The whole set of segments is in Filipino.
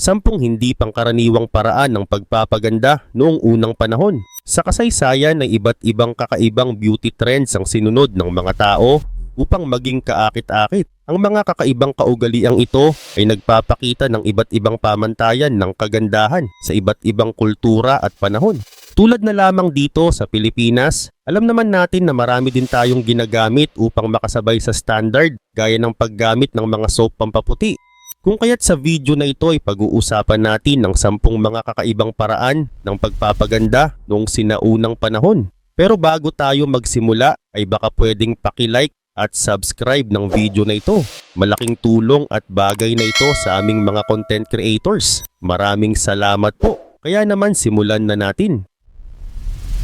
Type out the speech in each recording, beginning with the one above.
10 hindi pangkaraniwang paraan ng pagpapaganda noong unang panahon. Sa kasaysayan ay iba't ibang kakaibang beauty trends ang sinunod ng mga tao upang maging kaakit-akit. Ang mga kakaibang kaugaliang ito ay nagpapakita ng iba't ibang pamantayan ng kagandahan sa iba't ibang kultura at panahon. Tulad na lamang dito sa Pilipinas, alam naman natin na marami din tayong ginagamit upang makasabay sa standard gaya ng paggamit ng mga soap pampaputi. Kung kaya't sa video na ito ay pag-uusapan natin ng 10 mga kakaibang paraan ng pagpapaganda noong sinaunang panahon. Pero bago tayo magsimula ay baka pwedeng paki-like at subscribe ng video na ito. Malaking tulong at bagay na ito sa aming mga content creators. Maraming salamat po. Kaya naman simulan na natin.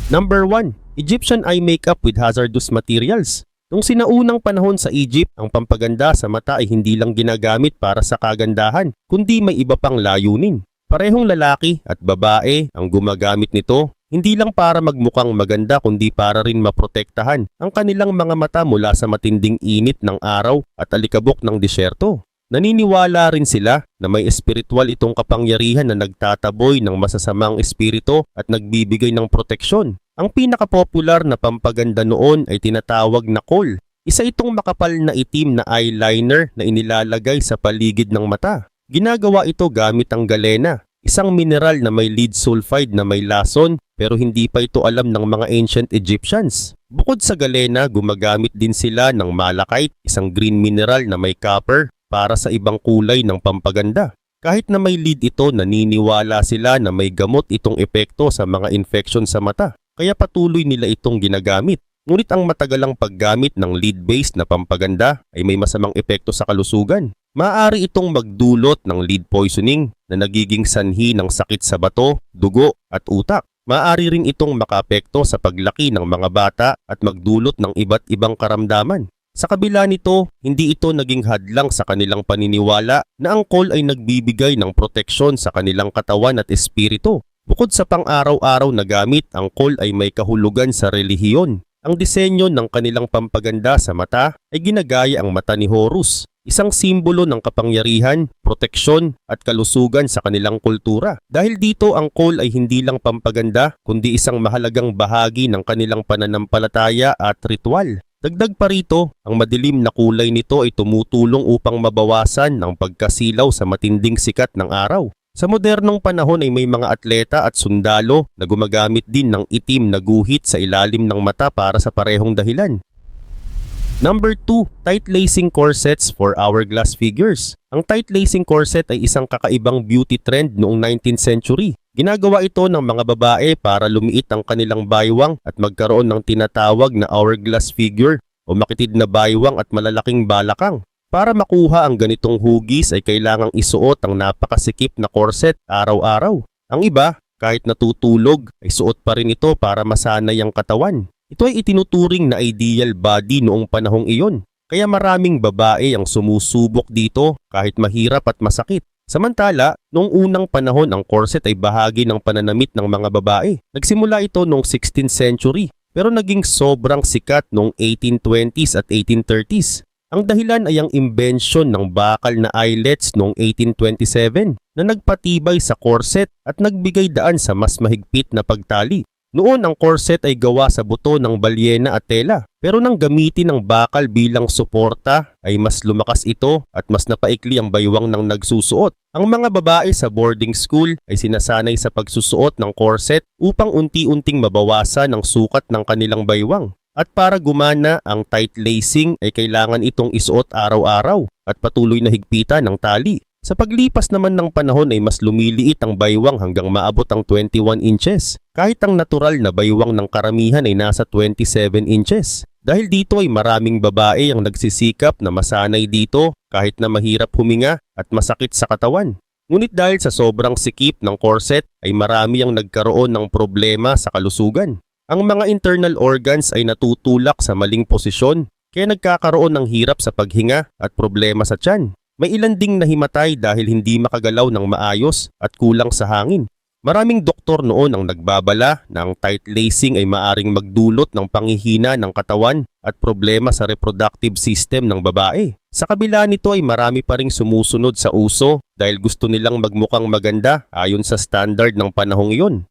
Number 1. Egyptian eye makeup with hazardous materials. Noong sinaunang panahon sa Egypt, ang pampaganda sa mata ay hindi lang ginagamit para sa kagandahan, kundi may iba pang layunin. Parehong lalaki at babae ang gumagamit nito, hindi lang para magmukhang maganda kundi para rin maprotektahan ang kanilang mga mata mula sa matinding init ng araw at alikabok ng disyerto. Naniniwala rin sila na may espiritual itong kapangyarihan na nagtataboy ng masasamang espiritu at nagbibigay ng proteksyon. Ang pinakapopular na pampaganda noon ay tinatawag na kohl. Isa itong makapal na itim na eyeliner na inilalagay sa paligid ng mata. Ginagawa ito gamit ang galena, isang mineral na may lead sulfide na may lason pero hindi pa ito alam ng mga ancient Egyptians. Bukod sa galena, gumagamit din sila ng malachite, isang green mineral na may copper para sa ibang kulay ng pampaganda. Kahit na may lead ito, naniniwala sila na may gamot itong epekto sa mga infection sa mata. Kaya patuloy nila itong ginagamit. Ngunit ang matagalang paggamit ng lead-based na pampaganda ay may masamang epekto sa kalusugan. Maaari itong magdulot ng lead poisoning na nagiging sanhi ng sakit sa bato, dugo at utak. Maaari rin itong makaapekto sa paglaki ng mga bata at magdulot ng iba't ibang karamdaman. Sa kabila nito, hindi ito naging hadlang sa kanilang paniniwala na ang kohl ay nagbibigay ng proteksyon sa kanilang katawan at espiritu. Bukod sa pang-araw-araw na gamit, ang kohl ay may kahulugan sa relihiyon. Ang disenyo ng kanilang pampaganda sa mata ay ginagaya ang mata ni Horus, isang simbolo ng kapangyarihan, proteksyon at kalusugan sa kanilang kultura. Dahil dito ang kohl ay hindi lang pampaganda kundi isang mahalagang bahagi ng kanilang pananampalataya at ritual. Dagdag pa rito, ang madilim na kulay nito ay tumutulong upang mabawasan ang pagkasilaw sa matinding sikat ng araw. Sa modernong panahon ay may mga atleta at sundalo na gumagamit din ng itim na guhit sa ilalim ng mata para sa parehong dahilan. Number 2. Tight lacing corsets for hourglass figures. Ang tight lacing corset ay isang kakaibang beauty trend noong 19th century. Ginagawa ito ng mga babae para lumiit ang kanilang baywang at magkaroon ng tinatawag na hourglass figure o makitid na baywang at malalaking balakang. Para makuha ang ganitong hugis ay kailangang isuot ang napakasikip na corset araw-araw. Ang iba, kahit natutulog, ay suot pa rin ito para masanay ang katawan. Ito ay itinuturing na ideal body noong panahong iyon. Kaya maraming babae ang sumusubok dito kahit mahirap at masakit. Samantala, noong unang panahon ang corset ay bahagi ng pananamit ng mga babae. Nagsimula ito noong 16th century pero naging sobrang sikat noong 1820s at 1830s. Ang dahilan ay ang imbensyon ng bakal na eyelets noong 1827 na nagpatibay sa corset at nagbigay daan sa mas mahigpit na pagtali. Noon ang corset ay gawa sa buto ng balyena at tela, pero nang gamitin ng bakal bilang suporta ay mas lumakas ito at mas napaikli ang baywang ng nagsusuot. Ang mga babae sa boarding school ay sinasanay sa pagsusuot ng corset upang unti-unting mabawasan ang sukat ng kanilang baywang. At para gumana ang tight lacing ay kailangan itong isuot araw-araw at patuloy na higpitan ng tali. Sa paglipas naman ng panahon ay mas lumiliit ang baywang hanggang maabot ang 21 inches. Kahit ang natural na baywang ng karamihan ay nasa 27 inches. Dahil dito ay maraming babae ang nagsisikap na masanay dito kahit na mahirap huminga at masakit sa katawan. Ngunit dahil sa sobrang sikip ng corset ay marami ang nagkaroon ng problema sa kalusugan. Ang mga internal organs ay natutulak sa maling posisyon kaya nagkakaroon ng hirap sa paghinga at problema sa tiyan. May ilan ding nahimatay dahil hindi makagalaw ng maayos at kulang sa hangin. Maraming doktor noon ang nagbabala na ang tight lacing ay maaring magdulot ng panghihina ng katawan at problema sa reproductive system ng babae. Sa kabila nito ay marami pa ring sumusunod sa uso dahil gusto nilang magmukhang maganda ayon sa standard ng panahong iyon.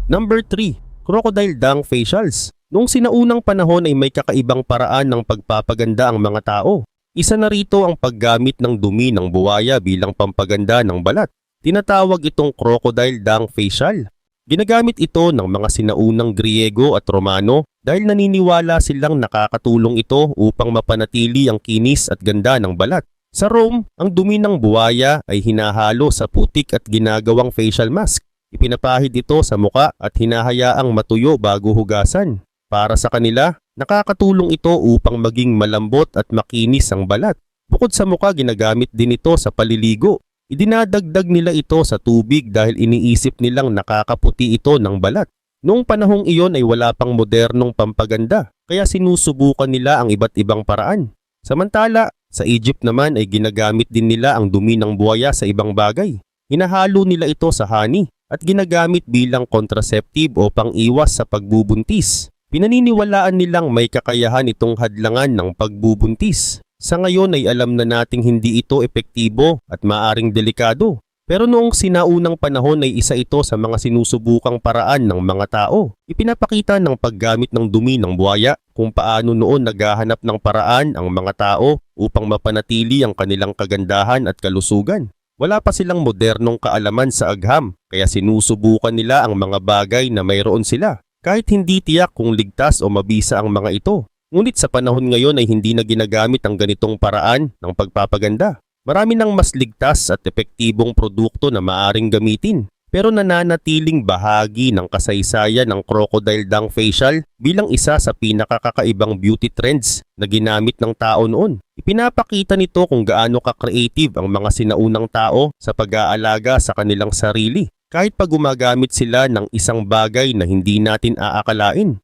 Number 3. Crocodile dung facials. Noong sinaunang panahon ay may kakaibang paraan ng pagpapaganda ang mga tao. Isa na rito ang paggamit ng dumi ng buwaya bilang pampaganda ng balat. Tinatawag itong crocodile dung facial. Ginagamit ito ng mga sinaunang Griego at Romano dahil naniniwala silang nakakatulong ito upang mapanatili ang kinis at ganda ng balat. Sa Rome, ang dumi ng buwaya ay hinahalo sa putik at ginagawang facial mask. Ipinapahid ito sa muka at hinahayaang matuyo bago hugasan. Para sa kanila, nakakatulong ito upang maging malambot at makinis ang balat. Bukod sa muka, ginagamit din ito sa paliligo. Idinadagdag nila ito sa tubig dahil iniisip nilang nakakaputi ito ng balat. Noong panahong iyon ay wala pang modernong pampaganda, kaya sinusubukan nila ang iba't ibang paraan. Samantala, sa Egypt naman ay ginagamit din nila ang dumi ng buwaya sa ibang bagay. Hinahalo nila ito sa honey at ginagamit bilang contraceptive o pang-iwas sa pagbubuntis. Pinaniniwalaan nilang may kakayahan itong hadlangan ng pagbubuntis. Sa ngayon ay alam na nating hindi ito epektibo at maaring delikado. Pero noong sinaunang panahon ay isa ito sa mga sinusubukang paraan ng mga tao. Ipinapakita ng paggamit ng dumi ng buwaya kung paano noon naghahanap ng paraan ang mga tao upang mapanatili ang kanilang kagandahan at kalusugan. Wala pa silang modernong kaalaman sa agham, kaya sinusubukan nila ang mga bagay na mayroon sila, kahit hindi tiyak kung ligtas o mabisa ang mga ito. Ngunit sa panahon ngayon ay hindi na ginagamit ang ganitong paraan ng pagpapaganda. Marami nang mas ligtas at epektibong produkto na maaring gamitin, pero nananatiling bahagi ng kasaysayan ng crocodile dung facial bilang isa sa pinakakakaibang beauty trends na ginamit ng tao noon. Ipinapakita nito kung gaano ka-creative ang mga sinaunang tao sa pag-aalaga sa kanilang sarili, kahit pag gumagamit sila ng isang bagay na hindi natin aakalain.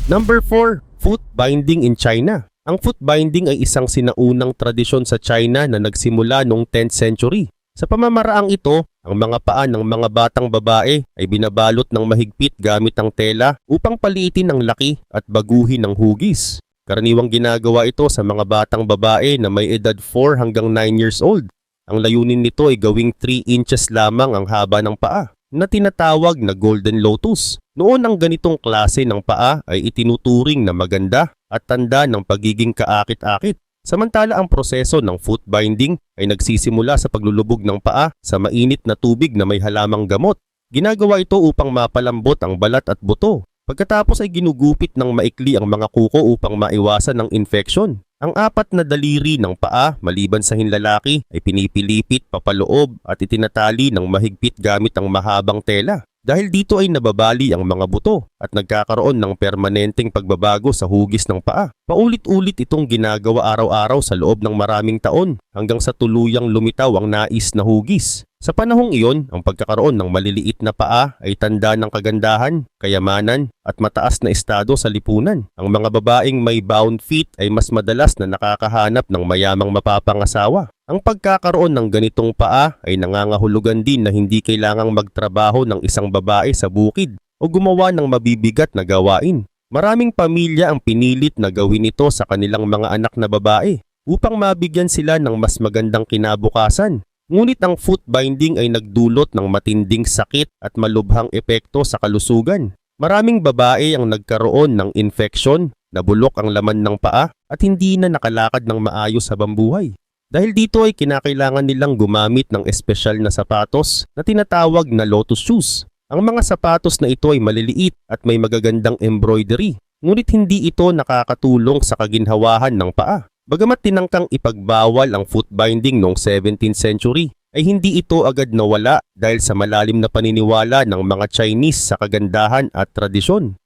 Number 4. Foot binding in China. Ang foot binding ay isang sinaunang tradisyon sa China na nagsimula noong 10th century. Sa pamamaraang ito, ang mga paa ng mga batang babae ay binabalot ng mahigpit gamit ang tela upang paliitin ang laki at baguhin ang hugis. Karaniwang ginagawa ito sa mga batang babae na may edad 4 hanggang 9 years old. Ang layunin nito ay gawing 3 inches lamang ang haba ng paa, na tinatawag na golden lotus. Noon ang ganitong klase ng paa ay itinuturing na maganda at tanda ng pagiging kaakit-akit. Samantala ang proseso ng foot binding ay nagsisimula sa paglulubog ng paa sa mainit na tubig na may halamang gamot. Ginagawa ito upang mapalambot ang balat at buto. Pagkatapos ay ginugupit ng maikli ang mga kuko upang maiwasan ang infeksyon. Ang 4 na daliri ng paa maliban sa hinlalaki ay pinipilipit papaloob at itinatali ng mahigpit gamit ang mahabang tela. Dahil dito ay nababali ang mga buto at nagkakaroon ng permanenteng pagbabago sa hugis ng paa. Paulit-ulit itong ginagawa araw-araw sa loob ng maraming taon hanggang sa tuluyang lumitaw ang nais na hugis. Sa panahong iyon, ang pagkakaroon ng maliliit na paa ay tanda ng kagandahan, kayamanan at mataas na estado sa lipunan. Ang mga babaeng may bound feet ay mas madalas na nakakahanap ng mayamang mapapangasawa. Ang pagkakaroon ng ganitong paa ay nangangahulugan din na hindi kailangang magtrabaho ng isang babae sa bukid o gumawa ng mabibigat na gawain. Maraming pamilya ang pinilit na gawin ito sa kanilang mga anak na babae upang mabigyan sila ng mas magandang kinabukasan. Ngunit ang foot binding ay nagdulot ng matinding sakit at malubhang epekto sa kalusugan. Maraming babae ang nagkaroon ng infeksyon, nabulok ang laman ng paa at hindi na nakalakad ng maayos habang buhay. Dahil dito ay kinakailangan nilang gumamit ng espesyal na sapatos na tinatawag na lotus shoes. Ang mga sapatos na ito ay maliliit at may magagandang embroidery, ngunit hindi ito nakakatulong sa kaginhawahan ng paa. Bagamat tinangkang ipagbawal ang foot binding noong 17th century, ay hindi ito agad nawala dahil sa malalim na paniniwala ng mga Chinese sa kagandahan at tradisyon.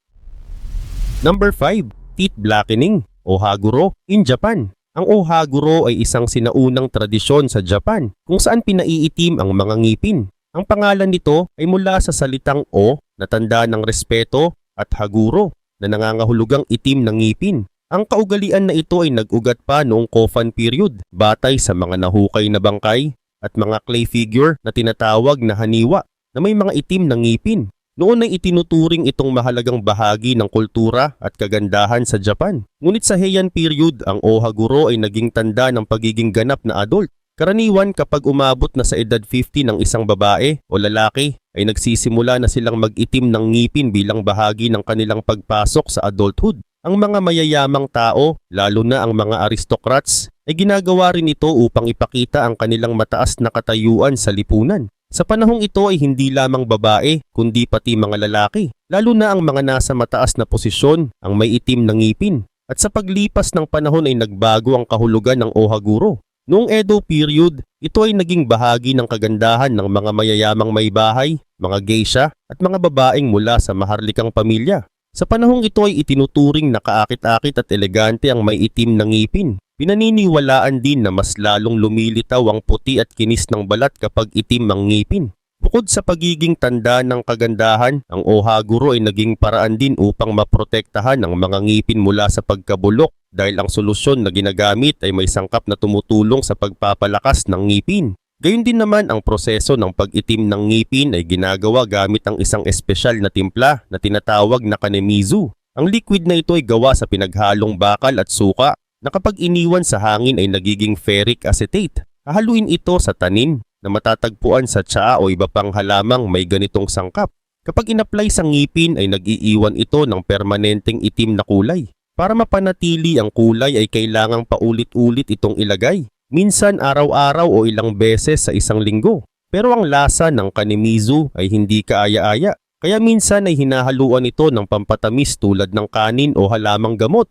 Number 5. Teeth blackening o haguro in Japan. Ang ohaguro ay isang sinaunang tradisyon sa Japan kung saan pinaiitim ang mga ngipin. Ang pangalan nito ay mula sa salitang o na tanda ng respeto at haguro na nangangahulugang itim ng ngipin. Ang kaugalian na ito ay nag-ugat pa noong Kofan period batay sa mga nahukay na bangkay at mga clay figure na tinatawag na haniwa na may mga itim na ngipin. Noon ay itinuturing itong mahalagang bahagi ng kultura at kagandahan sa Japan. Ngunit sa Heian period, ang ohaguro ay naging tanda ng pagiging ganap na adult. Karaniwan kapag umabot na sa edad 50 ng isang babae o lalaki, ay nagsisimula na silang mag-itim ng ngipin bilang bahagi ng kanilang pagpasok sa adulthood. Ang mga mayayamang tao, lalo na ang mga aristocrats, ay ginagawa rin ito upang ipakita ang kanilang mataas na katayuan sa lipunan. Sa panahong ito ay hindi lamang babae, kundi pati mga lalaki, lalo na ang mga nasa mataas na posisyon ang may itim na ngipin. At sa paglipas ng panahon ay nagbago ang kahulugan ng ohaguro. Noong Edo period, ito ay naging bahagi ng kagandahan ng mga mayayamang may bahay, mga geisha at mga babaeng mula sa maharlikang pamilya. Sa panahong ito ay itinuturing na kaakit-akit at elegante ang may itim na ngipin. Pinaniniwalaan din na mas lalong lumilitaw ang puti at kinis ng balat kapag itim ang ngipin. Bukod sa pagiging tanda ng kagandahan, ang ohaguro ay naging paraan din upang maprotektahan ang mga ngipin mula sa pagkabulok dahil ang solusyon na ginagamit ay may sangkap na tumutulong sa pagpapalakas ng ngipin. Gayun din naman ang proseso ng pag-itim ng ngipin ay ginagawa gamit ang isang espesyal na timpla na tinatawag na kanemizu. Ang liquid na ito ay gawa sa pinaghalong bakal at suka na kapag iniwan sa hangin ay nagiging ferric acetate. Hahaluin ito sa tanin na matatagpuan sa tsaa o iba pang halamang may ganitong sangkap. Kapag inapply sa ngipin ay nag-iiwan ito ng permanenteng itim na kulay. Para mapanatili ang kulay ay kailangang paulit-ulit itong ilagay. Minsan araw-araw o ilang beses sa isang linggo. Pero ang lasa ng kanemizu ay hindi kaaya-aya. Kaya minsan ay hinahaluan ito ng pampatamis tulad ng kanin o halamang gamot.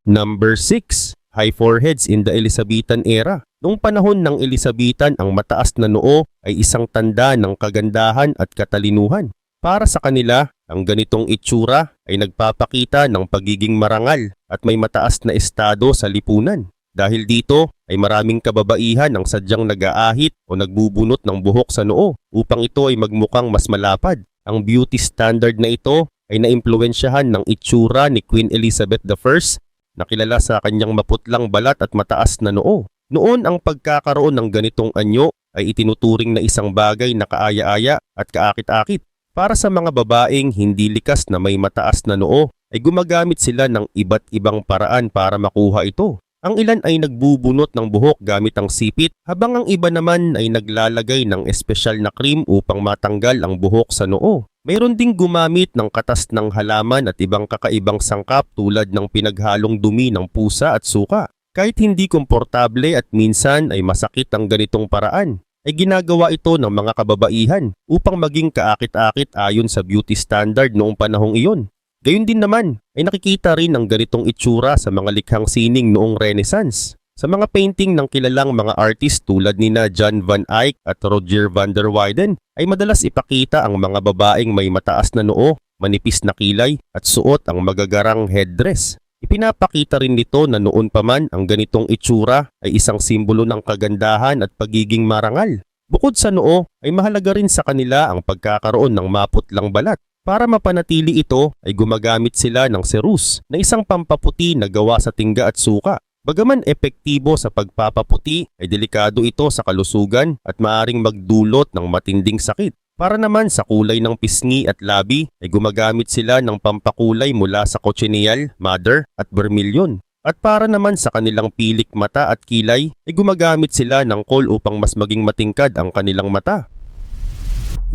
Number 6. High foreheads in the Elizabethan era. Noong panahon ng Elizabethan, ang mataas na noo ay isang tanda ng kagandahan at katalinuhan. Para sa kanila, ang ganitong itsura ay nagpapakita ng pagiging marangal at may mataas na estado sa lipunan. Dahil dito ay maraming kababaihan ang sadyang nag-aahit o nagbubunot ng buhok sa noo upang ito ay magmukhang mas malapad. Ang beauty standard na ito ay naimpluwensyahan ng itsura ni Queen Elizabeth I na kilala sa kanyang maputlang balat at mataas na noo. Noon ang pagkakaroon ng ganitong anyo ay itinuturing na isang bagay na kaaya-aya at kaakit-akit. Para sa mga babaeng hindi likas na may mataas na noo, ay gumagamit sila ng iba't ibang paraan para makuha ito. Ang ilan ay nagbubunot ng buhok gamit ang sipit, habang ang iba naman ay naglalagay ng espesyal na cream upang matanggal ang buhok sa noo. Mayroon ding gumamit ng katas ng halaman at ibang kakaibang sangkap tulad ng pinaghalong dumi ng pusa at suka. Kahit hindi komportable at minsan ay masakit ang ganitong paraan, ay ginagawa ito ng mga kababaihan upang maging kaakit-akit ayon sa beauty standard noong panahong iyon. Gayun din naman ay nakikita rin ang ganitong itsura sa mga likhang sining noong Renaissance. Sa mga painting ng kilalang mga artist tulad nina Jan van Eyck at Roger van der Weyden ay madalas ipakita ang mga babaeng may mataas na noo, manipis na kilay at suot ang magagarang headdress. Ipinapakita rin nito na noon pa man ang ganitong itsura ay isang simbolo ng kagandahan at pagiging marangal. Bukod sa noo ay mahalaga rin sa kanila ang pagkakaroon ng maputlang balat. Para mapanatili ito ay gumagamit sila ng cerus na isang pampaputi na gawa sa tingga at suka. Bagaman epektibo sa pagpapaputi ay delikado ito sa kalusugan at maaring magdulot ng matinding sakit. Para naman sa kulay ng pisngi at labi ay gumagamit sila ng pampakulay mula sa cochineal, madder at vermilion. At para naman sa kanilang pilik mata at kilay ay gumagamit sila ng kohl upang mas maging matingkad ang kanilang mata.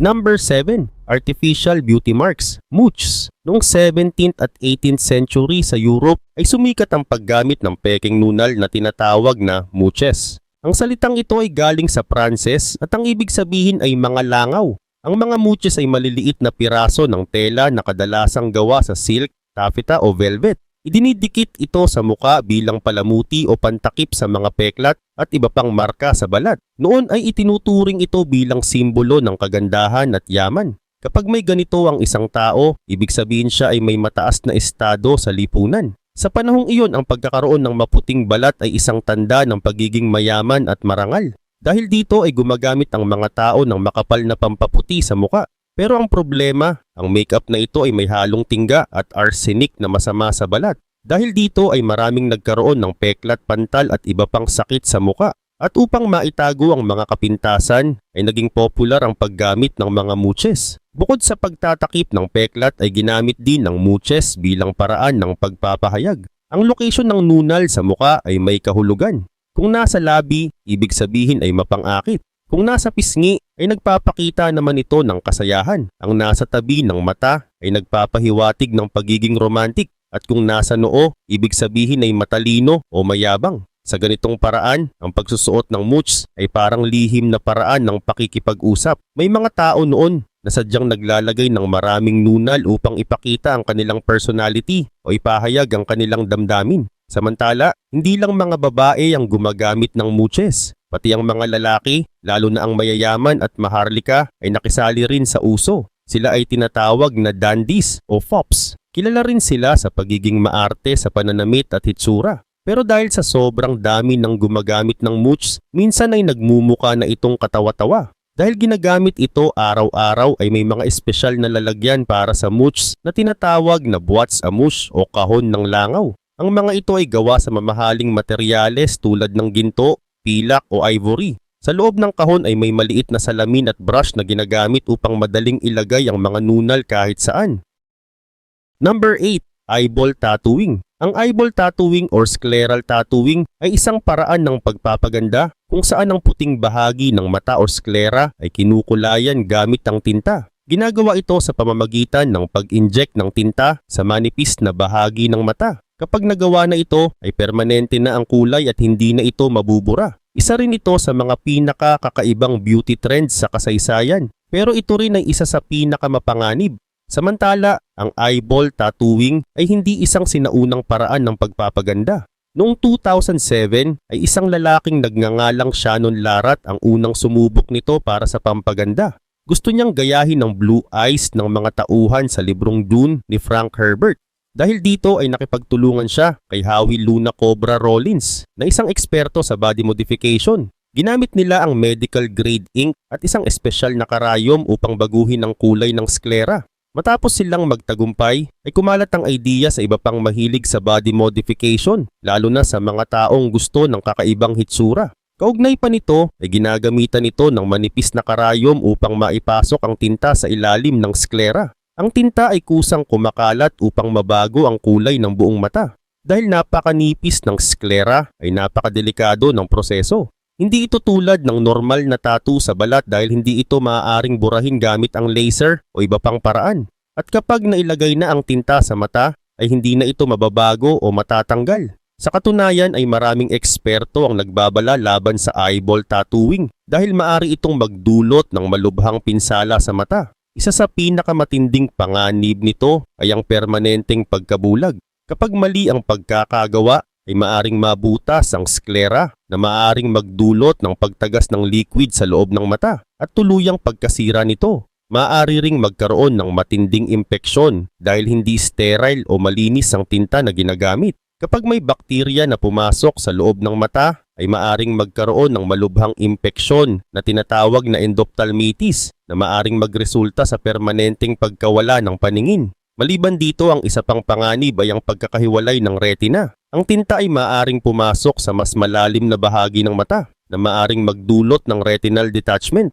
Number 7. Artificial beauty marks, mooches. Noong 17th at 18th century sa Europe ay sumikat ang paggamit ng peking nunal na tinatawag na mooches. Ang salitang ito ay galing sa Pranses at ang ibig sabihin ay mga langaw. Ang mga mooches ay maliliit na piraso ng tela na kadalasang gawa sa silk, taffeta o velvet. Idinidikit ito sa muka bilang palamuti o pantakip sa mga peklat at iba pang marka sa balat. Noon ay itinuturing ito bilang simbolo ng kagandahan at yaman. Kapag may ganito ang isang tao, ibig sabihin siya ay may mataas na estado sa lipunan. Sa panahong iyon, ang pagkakaroon ng maputing balat ay isang tanda ng pagiging mayaman at marangal. Dahil dito ay gumagamit ang mga tao ng makapal na pampaputi sa muka. Pero ang problema, ang makeup na ito ay may halong tingga at arsenic na masama sa balat. Dahil dito ay maraming nagkaroon ng peklat, pantal at iba pang sakit sa muka. At upang maitago ang mga kapintasan ay naging popular ang paggamit ng mga mooches. Bukod sa pagtatakip ng peklat ay ginamit din ng mooches bilang paraan ng pagpapahayag. Ang location ng nunal sa muka ay may kahulugan. Kung nasa labi, ibig sabihin ay mapangakit. Kung nasa pisngi ay nagpapakita naman ito ng kasayahan. Ang nasa tabi ng mata ay nagpapahiwatig ng pagiging romantik. At kung nasa noo, ibig sabihin ay matalino o mayabang. Sa ganitong paraan, ang pagsusuot ng mooch ay parang lihim na paraan ng pakikipag-usap. May mga tao noon na sadyang naglalagay ng maraming nunal upang ipakita ang kanilang personality o ipahayag ang kanilang damdamin. Samantala, hindi lang mga babae ang gumagamit ng mooches. Pati ang mga lalaki, lalo na ang mayayaman at maharlika, ay nakisali rin sa uso. Sila ay tinatawag na dandies o fops. Kilala rin sila sa pagiging maarte sa pananamit at hitsura. Pero dahil sa sobrang dami ng gumagamit ng mooch, minsan ay nagmumuka na itong katawa-tawa. Dahil ginagamit ito araw-araw ay may mga espesyal na lalagyan para sa mooch na tinatawag na buwats amush o kahon ng langaw. Ang mga ito ay gawa sa mamahaling materyales tulad ng ginto, pilak o ivory. Sa loob ng kahon ay may maliit na salamin at brush na ginagamit upang madaling ilagay ang mga nunal kahit saan. Number 8. Eyeball tattooing. Ang eyeball tattooing or scleral tattooing ay isang paraan ng pagpapaganda kung saan ang puting bahagi ng mata or sclera ay kinukulayan gamit ang tinta. Ginagawa ito sa pamamagitan ng pag-inject ng tinta sa manipis na bahagi ng mata. Kapag nagawa na ito ay permanente na ang kulay at hindi na ito mabubura. Isa rin ito sa mga pinakakakaibang beauty trends sa kasaysayan, pero ito rin ay isa sa pinakamapanganib. Samantala, ang eyeball tattooing ay hindi isang sinaunang paraan ng pagpapaganda. Noong 2007 ay isang lalaking nagngangalang Shannon Larat ang unang sumubok nito para sa pampaganda. Gusto niyang gayahin ng blue eyes ng mga tauhan sa librong Dune ni Frank Herbert. Dahil dito ay nakipagtulungan siya kay Howie Luna Cobra Rollins na isang eksperto sa body modification. Ginamit nila ang medical grade ink at isang espesyal na karayom upang baguhin ang kulay ng sclera. Matapos silang magtagumpay, ay kumalat ang idea sa iba pang mahilig sa body modification, lalo na sa mga taong gusto ng kakaibang hitsura. Kaugnay pa nito, ay ginagamitan ito ng manipis na karayom upang maipasok ang tinta sa ilalim ng sclera. Ang tinta ay kusang kumakalat upang mabago ang kulay ng buong mata. Dahil napakanipis ng sclera, ay napakadelikado ng proseso. Hindi ito tulad ng normal na tattoo sa balat dahil hindi ito maaaring burahin gamit ang laser o iba pang paraan. At kapag nailagay na ang tinta sa mata, ay hindi na ito mababago o matatanggal. Sa katunayan ay maraming eksperto ang nagbabala laban sa eyeball tattooing dahil maari itong magdulot ng malubhang pinsala sa mata. Isa sa pinakamatinding panganib nito ay ang permanenteng pagkabulag. Kapag mali ang pagkakagawa, ay maaring mabutas ang sclera na maaring magdulot ng pagtagas ng liquid sa loob ng mata at tuluyang pagkasira nito. Maaari ring magkaroon ng matinding impeksyon dahil hindi sterile o malinis ang tinta na ginagamit. Kapag may bakterya na pumasok sa loob ng mata, ay maaring magkaroon ng malubhang impeksyon na tinatawag na endophthalmitis na maaring magresulta sa permanenteng pagkawala ng paningin. Maliban dito, ang isa pang panganib ay ang pagkakahiwalay ng retina. Ang tinta ay maaring pumasok sa mas malalim na bahagi ng mata na maaring magdulot ng retinal detachment.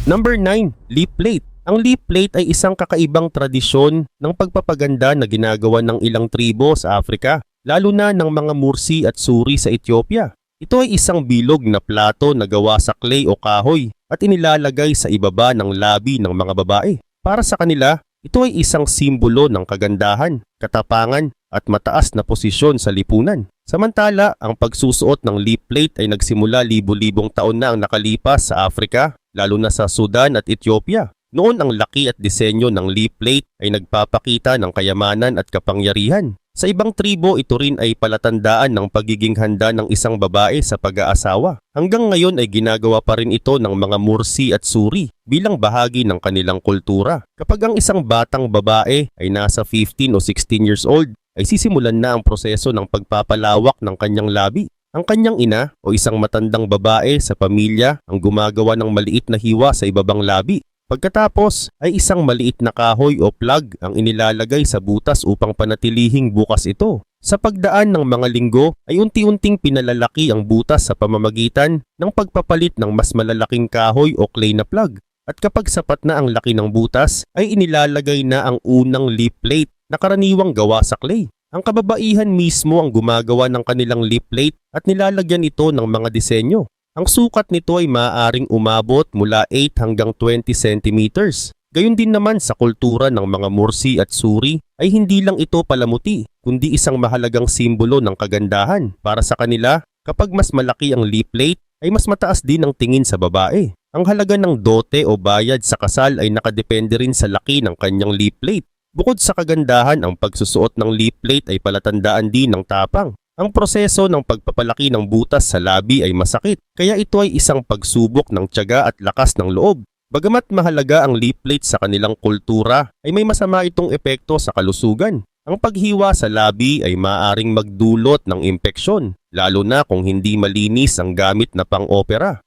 Number 9. Lip plate. Ang lip plate ay isang kakaibang tradisyon ng pagpapaganda na ginagawa ng ilang tribo sa Afrika, lalo na ng mga Mursi at Suri sa Ethiopia. Ito ay isang bilog na plato na gawa sa clay o kahoy at inilalagay sa ibaba ng labi ng mga babae. Para sa kanila, ito ay isang simbolo ng kagandahan, katapangan at mataas na posisyon sa lipunan. Samantala, ang pagsusuot ng lip plate ay nagsimula libo-libong taon na ang nakalipas sa Afrika, lalo na sa Sudan at Ethiopia. Noon ang laki at disenyo ng lip plate ay nagpapakita ng kayamanan at kapangyarihan. Sa ibang tribo, ito rin ay palatandaan ng pagiging handa ng isang babae sa pag-aasawa. Hanggang ngayon ay ginagawa pa rin ito ng mga Mursi at Suri bilang bahagi ng kanilang kultura. Kapag ang isang batang babae ay nasa 15 o 16 years old, ay sisimulan na ang proseso ng pagpapalawak ng kanyang labi. Ang kanyang ina o isang matandang babae sa pamilya ang gumagawa ng maliit na hiwa sa ibabang labi. Pagkatapos ay isang maliit na kahoy o plug ang inilalagay sa butas upang panatilihing bukas ito. Sa pagdaan ng mga linggo ay unti-unting pinalalaki ang butas sa pamamagitan ng pagpapalit ng mas malalaking kahoy o clay na plug. At kapag sapat na ang laki ng butas ay inilalagay na ang unang lip plate na karaniwang gawa sa clay. Ang kababaihan mismo ang gumagawa ng kanilang lip plate at nilalagyan ito ng mga disenyo. Ang sukat nito ay maaaring umabot mula 8 hanggang 20 centimeters. Gayun din naman sa kultura ng mga Mursi at Suri ay hindi lang ito palamuti, kundi isang mahalagang simbolo ng kagandahan. Para sa kanila, kapag mas malaki ang lip plate ay mas mataas din ang tingin sa babae. Ang halaga ng dote o bayad sa kasal ay nakadepende rin sa laki ng kanyang lip plate. Bukod sa kagandahan, ang pagsusuot ng lip plate ay palatandaan din ng tapang. Ang proseso ng pagpapalaki ng butas sa labi ay masakit, kaya ito ay isang pagsubok ng tiyaga at lakas ng loob. Bagamat mahalaga ang lip plate sa kanilang kultura, ay may masama itong epekto sa kalusugan. Ang paghiwa sa labi ay maaaring magdulot ng impeksyon, lalo na kung hindi malinis ang gamit na pang-opera.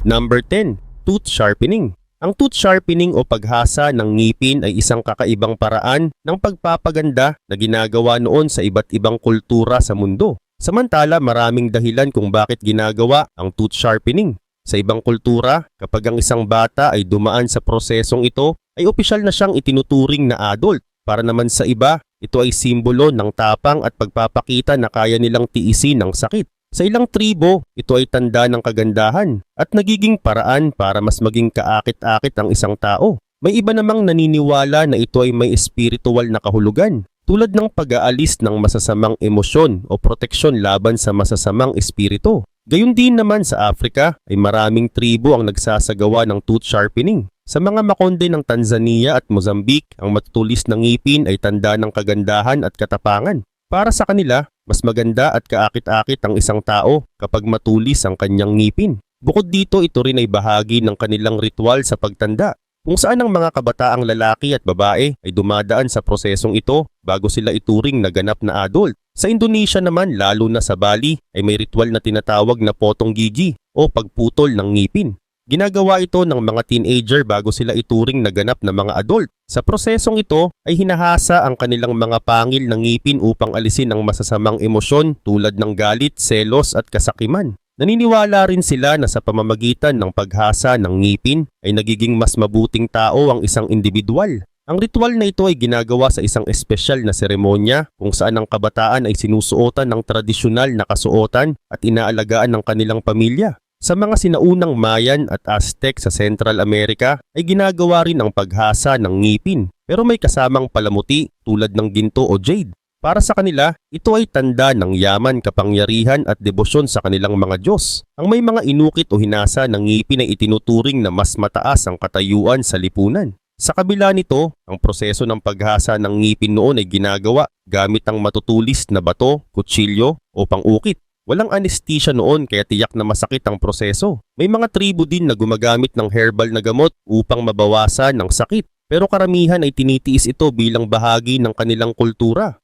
Number 10. Tooth sharpening. Ang tooth sharpening o paghasa ng ngipin ay isang kakaibang paraan ng pagpapaganda na ginagawa noon sa iba't ibang kultura sa mundo. Samantala, maraming dahilan kung bakit ginagawa ang tooth sharpening. Sa ibang kultura, kapag ang isang bata ay dumaan sa prosesong ito, ay opisyal na siyang itinuturing na adult. Para naman sa iba, ito ay simbolo ng tapang at pagpapakita na kaya nilang tiisin ang sakit. Sa ilang tribo, ito ay tanda ng kagandahan at nagiging paraan para mas maging kaakit-akit ang isang tao. May iba namang naniniwala na ito ay may espiritual na kahulugan, tulad ng pag-aalis ng masasamang emosyon o proteksyon laban sa masasamang espiritu. Gayun din naman sa Africa ay maraming tribo ang nagsasagawa ng tooth sharpening. Sa mga Makonde ng Tanzania at Mozambique, ang matutulis na ngipin ay tanda ng kagandahan at katapangan. Para sa kanila, mas maganda at kaakit-akit ang isang tao kapag matulis ang kanyang ngipin. Bukod dito, ito rin ay bahagi ng kanilang ritual sa pagtanda, kung saan ang mga kabataang lalaki at babae ay dumadaan sa prosesong ito bago sila ituring na ganap na adult. Sa Indonesia naman, lalo na sa Bali, ay may ritual na tinatawag na potong gigi o pagputol ng ngipin. Ginagawa ito ng mga teenager bago sila ituring na ganap na mga adult. Sa prosesong ito ay hinahasa ang kanilang mga pangil ng ngipin upang alisin ang masasamang emosyon tulad ng galit, selos at kasakiman. Naniniwala rin sila na sa pamamagitan ng paghasa ng ngipin ay nagiging mas mabuting tao ang isang individual. Ang ritual na ito ay ginagawa sa isang espesyal na seremonya kung saan ang kabataan ay sinusuotan ng tradisyonal na kasuotan at inaalagaan ng kanilang pamilya. Sa mga sinaunang Mayan at Aztec sa Central America ay ginagawa rin ang paghasa ng ngipin, pero may kasamang palamuti tulad ng ginto o jade. Para sa kanila, ito ay tanda ng yaman, kapangyarihan at debosyon sa kanilang mga Diyos. Ang may mga inukit o hinasa ng ngipin ay itinuturing na mas mataas ang katayuan sa lipunan. Sa kabila nito, ang proseso ng paghasa ng ngipin noon ay ginagawa gamit ang matutulis na bato, kutsilyo o pang-ukit. Walang anesthesia noon kaya tiyak na masakit ang proseso. May mga tribo din na gumagamit ng herbal na gamot upang mabawasan ang sakit. Pero karamihan ay tinitiis ito bilang bahagi ng kanilang kultura.